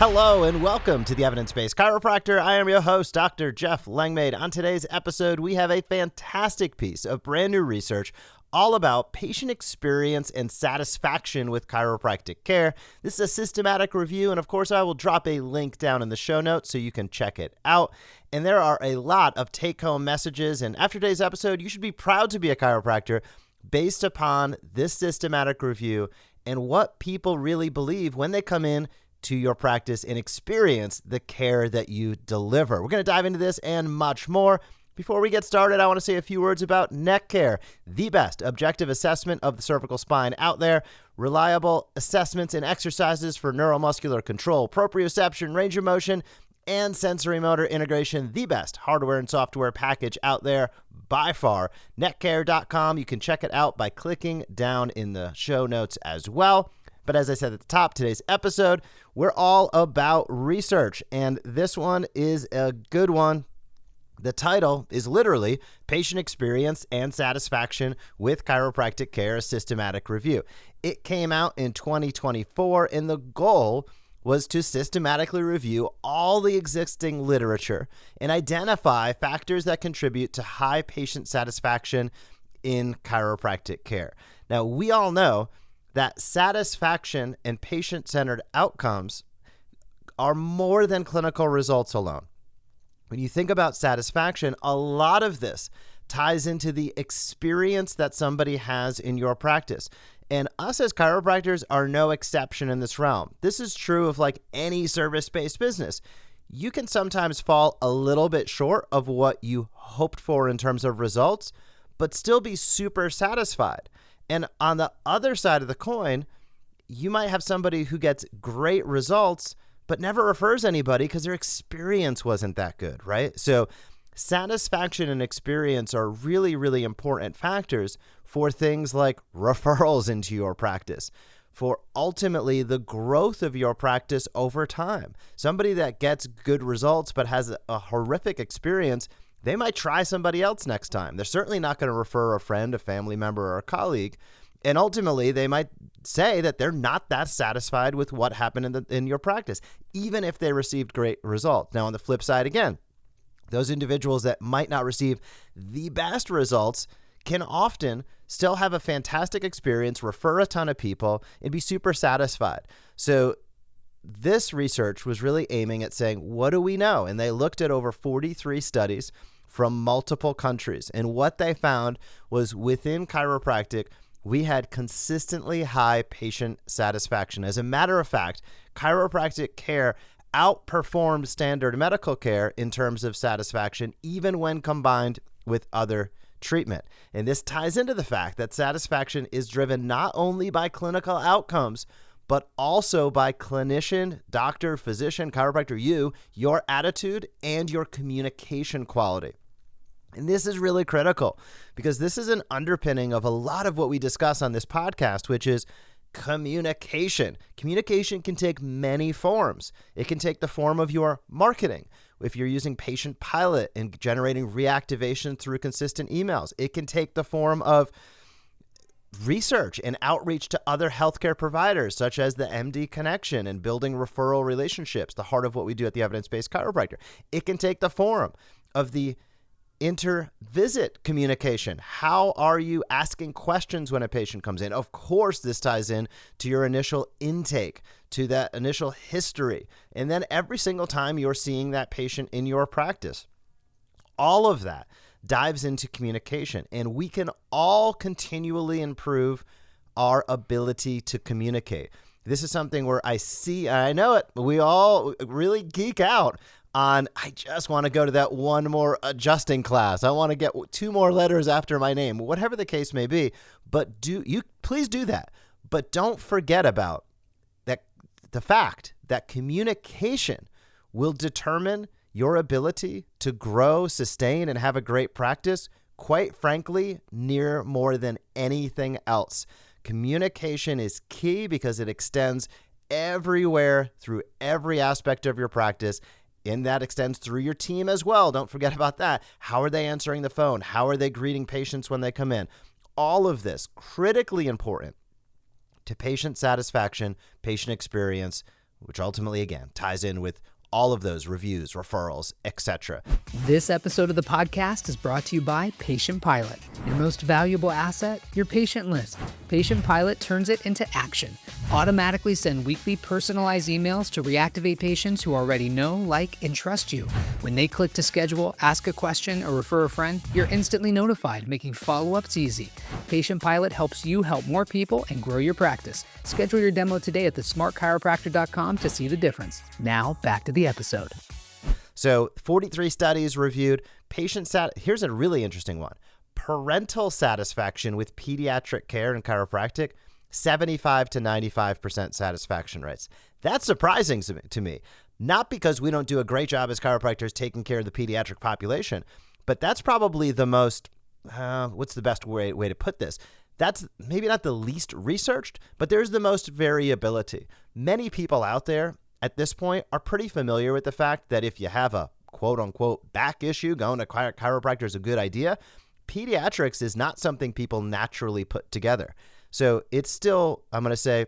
Hello and welcome to the Evidence Based Chiropractor. I am your host, Dr. Jeff Langmaid. On today's episode, we have a fantastic piece of brand new research all about patient experience and satisfaction with chiropractic care. This is a systematic review, and of course, I will drop a link down in the show notes so you can check it out. And there are a lot of take-home messages, and after today's episode, you should be proud to be a chiropractor based upon this systematic review and what people really believe when they come in to your practice and experience the care that you deliver. We're going to dive into this and much more. Before we get started, I want to say a few words about neck care, the best objective assessment of the cervical spine out there. Reliable assessments and exercises for neuromuscular control, proprioception, range of motion, and sensory motor integration. The best hardware and software package out there by far. Neckcare.com. You can check it out by clicking down in the show notes as well. But as I said at the top, today's episode, we're all about research, and this one is a good one. The title is literally Patient Experience and Satisfaction with Chiropractic Care, a Systematic Review. It came out in 2024, and the goal was to systematically review all the existing literature and identify factors that contribute to high patient satisfaction in chiropractic care. Now, we all know that satisfaction and patient-centered outcomes are more than clinical results alone. When you think about satisfaction, a lot of this ties into the experience that somebody has in your practice. And us as chiropractors are no exception in this realm. This is true of like any service-based business. You can sometimes fall a little bit short of what you hoped for in terms of results, but still be super satisfied. And on the other side of the coin, you might have somebody who gets great results, but never refers anybody because their experience wasn't that good, right? So satisfaction and experience are really, really important factors for things like referrals into your practice, for ultimately the growth of your practice over time. Somebody that gets good results but has a horrific experience, they might try somebody else next time. They're certainly not going to refer a friend, a family member, or a colleague. And ultimately, they might say that they're not that satisfied with what happened in your practice, even if they received great results. Now, on the flip side, again, those individuals that might not receive the best results can often still have a fantastic experience, refer a ton of people, and be super satisfied. So this research was really aiming at saying, what do we know? And they looked at over 43 studies from multiple countries. And what they found was within chiropractic, we had consistently high patient satisfaction. As a matter of fact, chiropractic care outperformed standard medical care in terms of satisfaction, even when combined with other treatment. And this ties into the fact that satisfaction is driven not only by clinical outcomes, but also by clinician, doctor, physician, chiropractor, your attitude, and your communication quality. And this is really critical because this is an underpinning of a lot of what we discuss on this podcast, which is communication. Communication can take many forms. It can take the form of your marketing. If you're using Patient Pilot and generating reactivation through consistent emails, it can take the form of research and outreach to other healthcare providers, such as the MD connection and building referral relationships, the heart of what we do at the Evidence Based Chiropractor. It can take the form of the inter-visit communication. How are you asking questions when a patient comes in? Of course, this ties in to your initial intake, to that initial history, and then every single time you're seeing that patient in your practice. All of that dives into communication, and we can all continually improve our ability to communicate. This is something where I see, and I know it, we all really geek out on, I just want to go to that one more adjusting class. I want to get 2 more letters after my name, whatever the case may be. But please do that. But don't forget about that, the fact that communication will determine your ability to grow, sustain, and have a great practice, quite frankly, near more than anything else. Communication is key because it extends everywhere through every aspect of your practice. And that extends through your team as well. Don't forget about that. How are they answering the phone? How are they greeting patients when they come in? All of this critically important to patient satisfaction, patient experience which ultimately, again, ties in with all of those reviews, referrals, etc. This episode of the podcast is brought to you by Patient Pilot. Your most valuable asset, your patient list. Patient Pilot turns it into action. Automatically send weekly personalized emails to reactivate patients who already know, like, and trust you. When they click to schedule, ask a question, or refer a friend, you're instantly notified, making follow-ups easy. Patient Pilot helps you help more people and grow your practice. Schedule your demo today at thesmartchiropractor.com to see the difference. Now, back to the episode. So 43 studies reviewed. Here's a really interesting one. Parental satisfaction with pediatric care and chiropractic, 75 to 95% satisfaction rates. That's surprising to me. Not because we don't do a great job as chiropractors taking care of the pediatric population, but that's probably the most, what's the best way to put this? That's maybe not the least researched, but there's the most variability. Many people out there at this point are pretty familiar with the fact that if you have a quote unquote back issue, going to chiropractor is a good idea. Pediatrics is not something people naturally put together. So it's still, I'm going to say,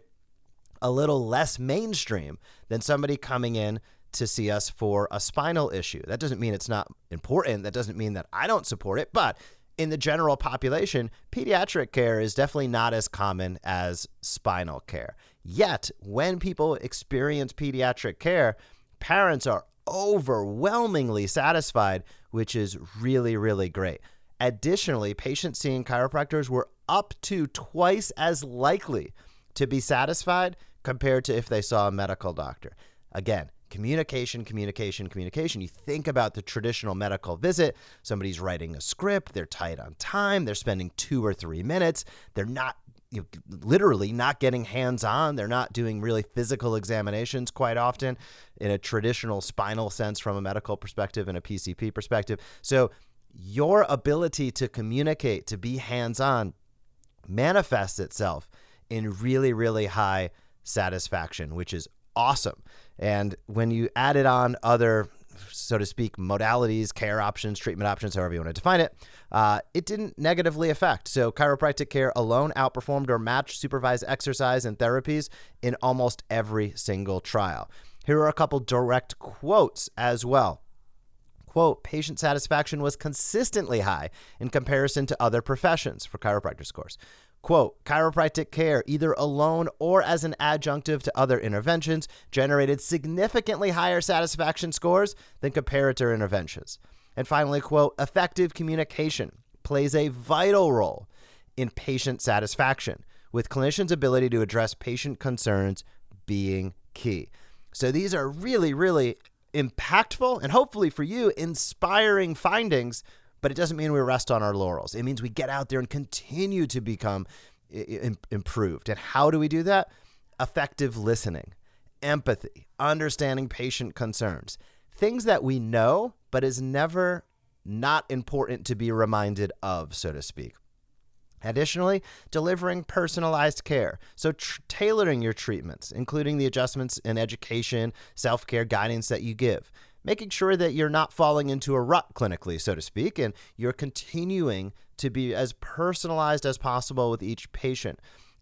a little less mainstream than somebody coming in to see us for a spinal issue. That doesn't mean it's not important. That doesn't mean that I don't support it. But in the general population, pediatric care is definitely not as common as spinal care. Yet, when people experience pediatric care, parents are overwhelmingly satisfied, which is really, really great. Additionally, patients seeing chiropractors were up to twice as likely to be satisfied compared to if they saw a medical doctor. Again, communication. You think about the traditional medical visit. Somebody's writing a script. They're tight on time. They're spending 2 or 3 minutes. They're not literally not getting hands-on. They're not doing really physical examinations quite often in a traditional spinal sense from a medical perspective and a PCP perspective. So your ability to communicate, to be hands-on, manifests itself in really, really high satisfaction, which is awesome. And when you added on other, so to speak, modalities, care options, treatment options, however you want to define it, it didn't negatively affect. So chiropractic care alone outperformed or matched supervised exercise and therapies in almost every single trial. Here are a couple direct quotes as well. Quote, patient satisfaction was consistently high in comparison to other professions for chiropractor scores. Quote, chiropractic care, either alone or as an adjunctive to other interventions, generated significantly higher satisfaction scores than comparator interventions. And finally, quote, effective communication plays a vital role in patient satisfaction, with clinicians' ability to address patient concerns being key. So these are really, really impactful and hopefully for you, inspiring findings. But it doesn't mean we rest on our laurels. It means we get out there and continue to become improved. And how do we do that? Effective listening, empathy, understanding patient concerns, things that we know, but is never not important to be reminded of, so to speak. Additionally, delivering personalized care. So tailoring your treatments, including the adjustments in education, self-care guidance that you give. Making sure that you're not falling into a rut clinically, so to speak, and you're continuing to be as personalized as possible with each patient.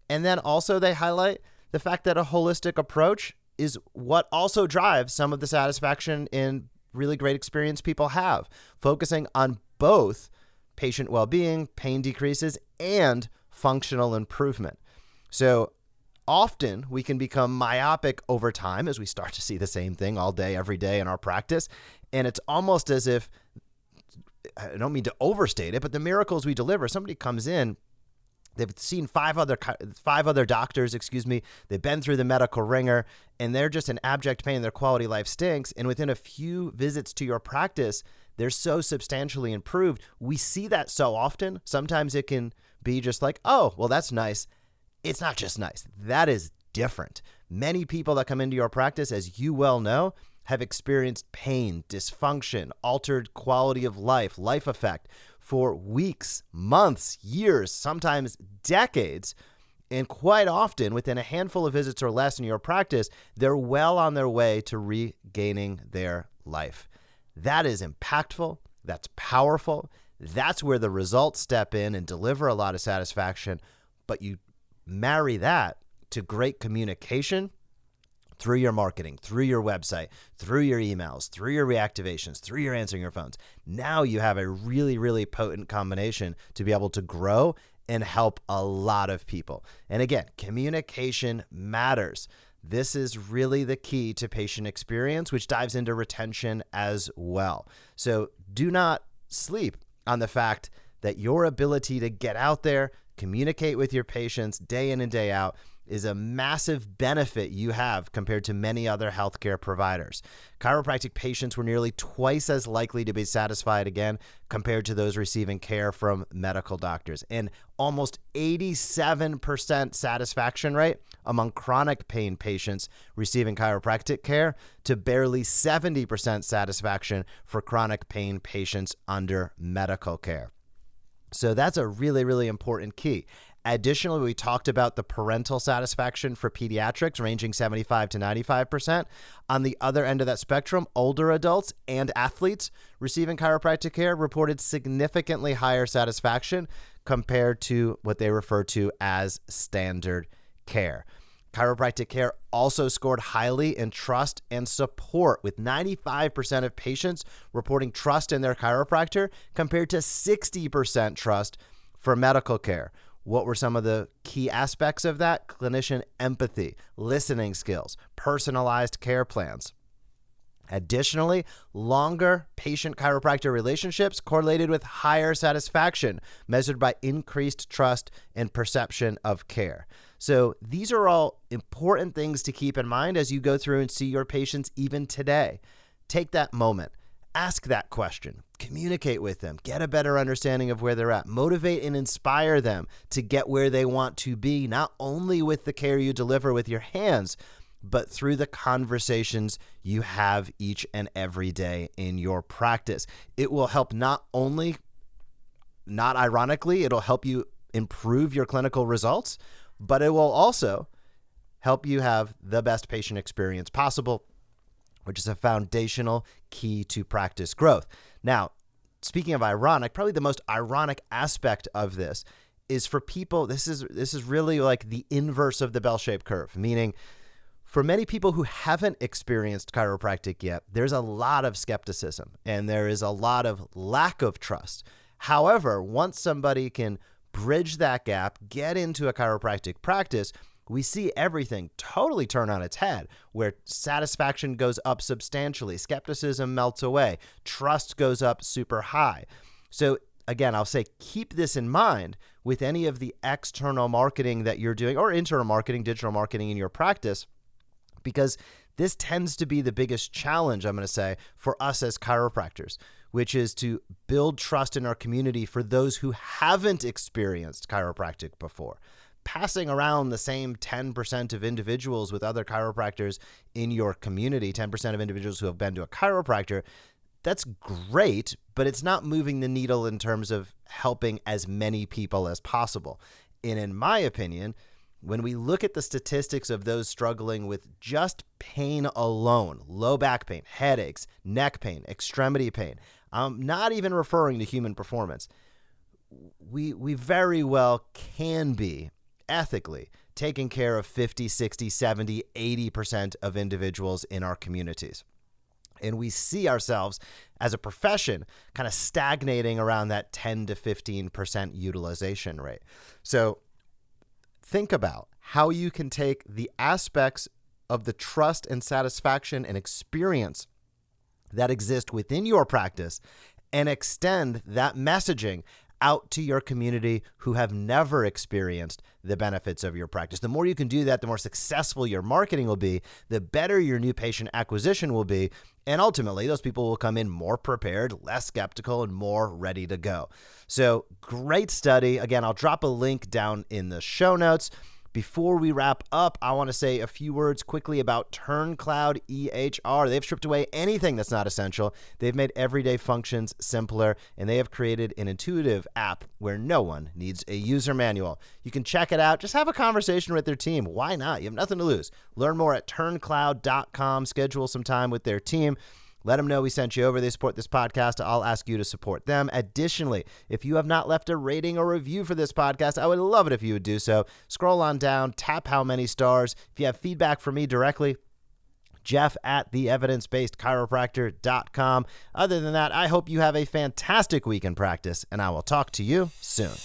And then also they highlight the fact that a holistic approach is what also drives some of the satisfaction in really great experience people have, focusing on both patient well-being, pain decreases, and functional improvement. So often we can become myopic over time as we start to see the same thing all day, every day in our practice. And it's almost as if, I don't mean to overstate it, but the miracles we deliver, somebody comes in, they've seen five other doctors, they've been through the medical ringer, and they're just in abject pain, their quality of life stinks. And within a few visits to your practice, they're so substantially improved. We see that so often. Sometimes it can be just like, oh, well, that's nice. It's not just nice. That is different. Many people that come into your practice, as you well know, have experienced pain, dysfunction, altered quality of life, life effect for weeks, months, years, sometimes decades. And quite often, within a handful of visits or less in your practice, they're well on their way to regaining their life. That is impactful. That's powerful. That's where the results step in and deliver a lot of satisfaction. But you marry that to great communication, through your marketing, through your website, through your emails, through your reactivations, through your answering your phones. Now you have a really, really potent combination to be able to grow and help a lot of people. And again, communication matters. This is really the key to patient experience, which dives into retention as well. So do not sleep on the fact that your ability to get out there, communicate with your patients day in and day out is a massive benefit you have compared to many other healthcare providers. Chiropractic patients were nearly twice as likely to be satisfied again compared to those receiving care from medical doctors, and almost 87% satisfaction rate among chronic pain patients receiving chiropractic care to barely 70% satisfaction for chronic pain patients under medical care. So that's a really, really important key. Additionally, we talked about the parental satisfaction for pediatrics ranging 75 to 95%. On the other end of that spectrum, older adults and athletes receiving chiropractic care reported significantly higher satisfaction compared to what they refer to as standard care. Chiropractic care also scored highly in trust and support, with 95% of patients reporting trust in their chiropractor compared to 60% trust for medical care. What were some of the key aspects of that? Clinician empathy, listening skills, personalized care plans. Additionally, longer patient-chiropractor relationships correlated with higher satisfaction, measured by increased trust and perception of care. So these are all important things to keep in mind as you go through and see your patients even today. Take that moment. Ask that question, communicate with them, get a better understanding of where they're at, motivate and inspire them to get where they want to be, not only with the care you deliver with your hands, but through the conversations you have each and every day in your practice. It will help not ironically, it'll help you improve your clinical results, but it will also help you have the best patient experience possible, which is a foundational key to practice growth. Now, speaking of ironic, probably the most ironic aspect of this is for people, this is really like the inverse of the bell-shaped curve, meaning for many people who haven't experienced chiropractic yet, there's a lot of skepticism and there is a lot of lack of trust. However, once somebody can bridge that gap, get into a chiropractic practice, we see everything totally turn on its head, where satisfaction goes up substantially, skepticism melts away, trust goes up super high. So again, I'll say keep this in mind with any of the external marketing that you're doing or internal marketing, digital marketing in your practice, because this tends to be the biggest challenge, I'm going to say, for us as chiropractors, which is to build trust in our community for those who haven't experienced chiropractic before. Passing around the same 10% of individuals with other chiropractors in your community, 10% of individuals who have been to a chiropractor, that's great, but it's not moving the needle in terms of helping as many people as possible. And in my opinion, when we look at the statistics of those struggling with just pain alone, low back pain, headaches, neck pain, extremity pain, I'm not even referring to human performance, we very well can be ethically taking care of 50, 60, 70, 80% of individuals in our communities. And we see ourselves as a profession kind of stagnating around that 10 to 15% utilization rate. So think about how you can take the aspects of the trust and satisfaction and experience that exist within your practice and extend that messaging out to your community who have never experienced the benefits of your practice. The more you can do that, the more successful your marketing will be, the better your new patient acquisition will be, and ultimately those people will come in more prepared, less skeptical, and more ready to go. So great study. Again, I'll drop a link down in the show notes. Before we wrap up, I want to say a few words quickly about TurnCloud EHR. They've stripped away anything that's not essential. They've made everyday functions simpler, and they have created an intuitive app where no one needs a user manual. You can check it out. Just have a conversation with their team. Why not? You have nothing to lose. Learn more at turncloud.com. Schedule some time with their team. Let them know we sent you over. They support this podcast. I'll ask you to support them. Additionally, if you have not left a rating or review for this podcast, I would love it if you would do so. Scroll on down, tap how many stars. If you have feedback for me directly, jeff@theevidencebasedchiropractor.com. Other than that, I hope you have a fantastic week in practice, and I will talk to you soon.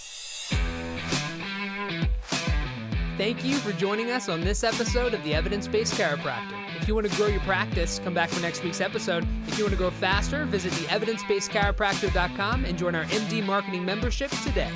Thank you for joining us on this episode of the Evidence Based Chiropractor. If you want to grow your practice, come back for next week's episode. If you want to grow faster, visit theevidencebasedchiropractor.com and join our MD Marketing membership today.